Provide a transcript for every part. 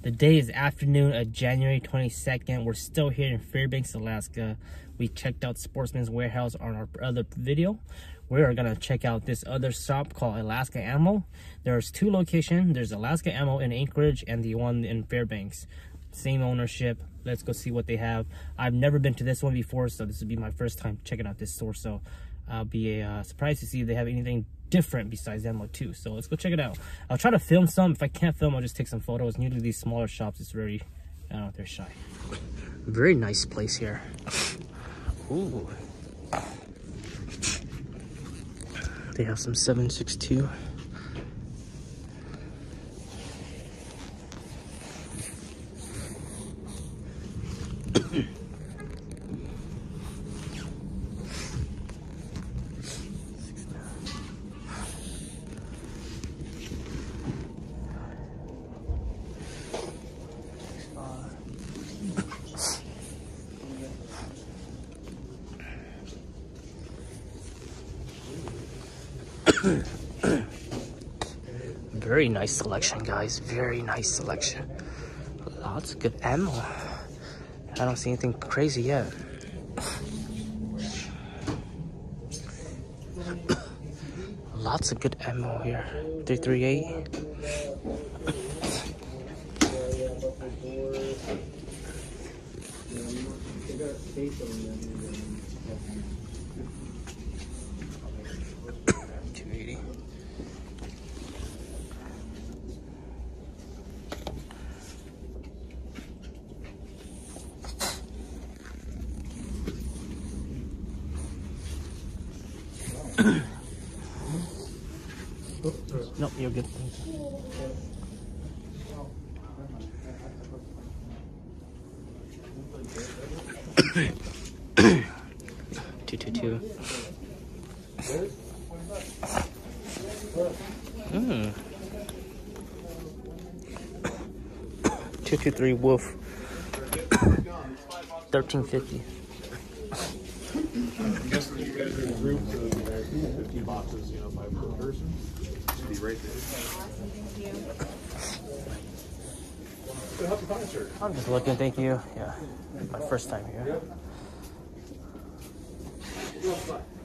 The day is afternoon of January 22nd. We're still here in Fairbanks, Alaska. We checked out Sportsman's Warehouse on our other video. We are gonna check out this other shop called Alaska Ammo. There's two locations. There's Alaska Ammo in Anchorage and the one in Fairbanks. Same ownership. Let's go see what they have. I've never been to this one before, so this will be my first time checking out this store. So I'll be surprised to see if they have anything different besides ammo too. So let's go check it out. I'll try to film some. If I can't film, I'll just take some photos. Usually these smaller shops, it's very, I don't know, they're shy. Very nice place here. Ooh. They have some 7.62. Very nice selection, guys. Very nice selection. Lots of good ammo. I don't see anything crazy yet. Lots of good ammo here. 338. Nope, you're good. 222. 223 Wolf. 1350. I'm guessing you guys are in groups of 50 boxes, you know, by per person. Should be right there. So how's the concert? I'm just looking, thank you. Yeah, my first time here.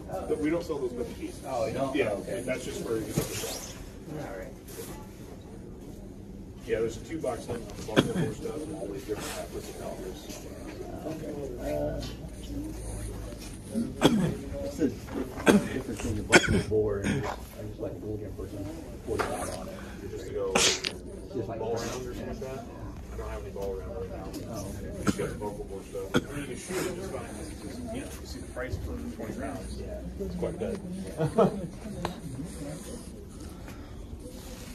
But we don't sell those 50 pieces. Oh, you don't? Yeah, Okay. that's just for you to sell. All right. Yeah, there's a 2-box limit on the Buffalo Horse stuff and all these different peppers and peppers. What's the difference between the bucket board and just like a Golding person 45 on it? Just to go Just like ball around or something like that. I don't have any ball around right now. Just got the vocal board stuff. I mean, you can shoot it just fine. Because, you know, you see the price for 20 rounds. Yeah. It's quite good.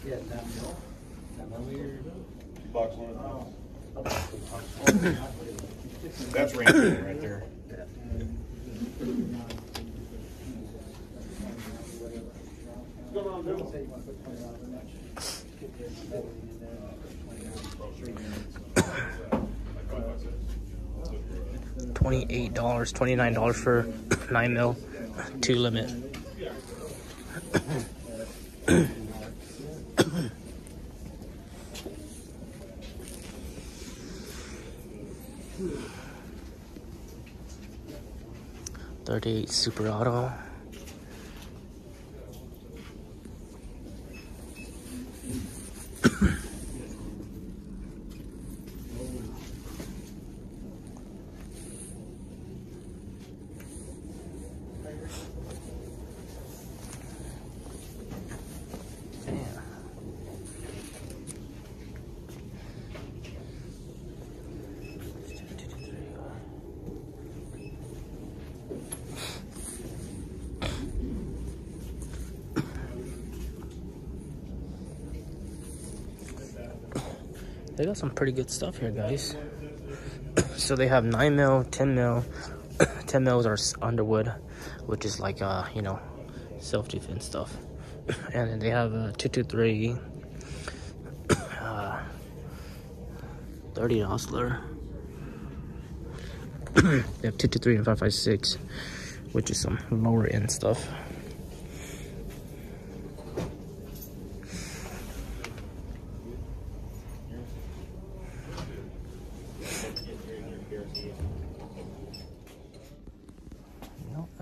Yeah, that millimeter. 2-box limit. That's range right there. $28, $29 for 9mm 2 limit. .38 Super Auto. They got some pretty good stuff here, guys. So they have 9mm, 10mm. 10mm are Underwood, which is like you know, self-defense stuff. And then they have a 223, 30 Osler. They have 223 and 5.56, which is some lower end stuff.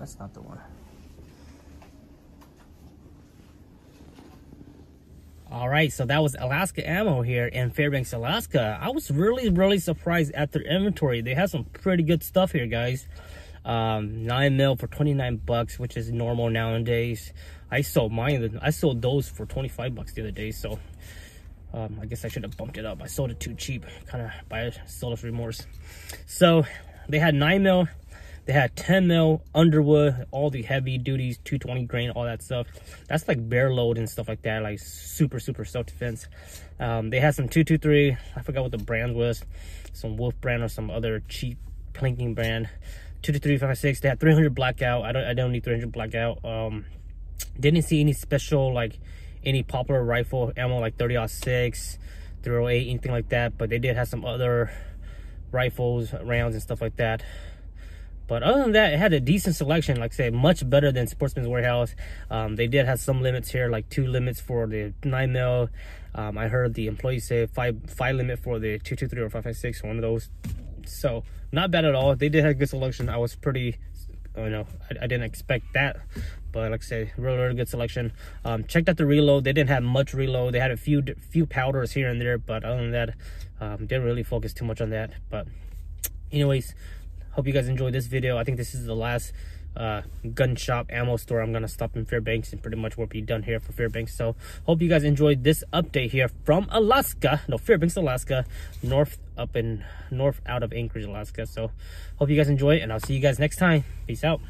That's not the one. All right, so that was Alaska Ammo here in Fairbanks, Alaska. I was really surprised at their inventory. They have some pretty good stuff here, guys. 9mm for 29 bucks, which is normal nowadays. I sold those for 25 bucks the other day, so I guess I should have bumped it up. I sold it too cheap, kind of by seller's remorse. So they had 9mm, they had 10mm Underwood, all the heavy duties, 220 grain, all that stuff. That's like bare load and stuff like that, like super self-defense. They had some 223, I forgot what the brand was, some Wolf brand or some other cheap plinking brand. 223 5.56. They had 300 blackout. I don't need 300 blackout. Didn't see any special, like any popular rifle ammo like 30-06, 308, anything like that. But they did have some other rifles, rounds, and stuff like that. But other than that, it had a decent selection. Like I said, much better than Sportsman's Warehouse. They did have some limits here, like 2 limits for the 9mm. I heard the employees say 5 limit for the 223 or 5.56, one of those. So not bad at all. They did have a good selection. I was pretty, I didn't expect that, but like I say, really good selection. Checked out the reload. They didn't have much reload. They had a few powders here and there, but other than that, didn't really focus too much on that. But anyways, hope you guys enjoyed this video. I think this is the last gun shop ammo store I'm gonna stop in Fairbanks, and pretty much will be done here for Fairbanks. So hope you guys enjoyed this update here from Alaska, Fairbanks, Alaska, north out of Anchorage, Alaska. So hope you guys enjoy it, and I'll see you guys next time. Peace out.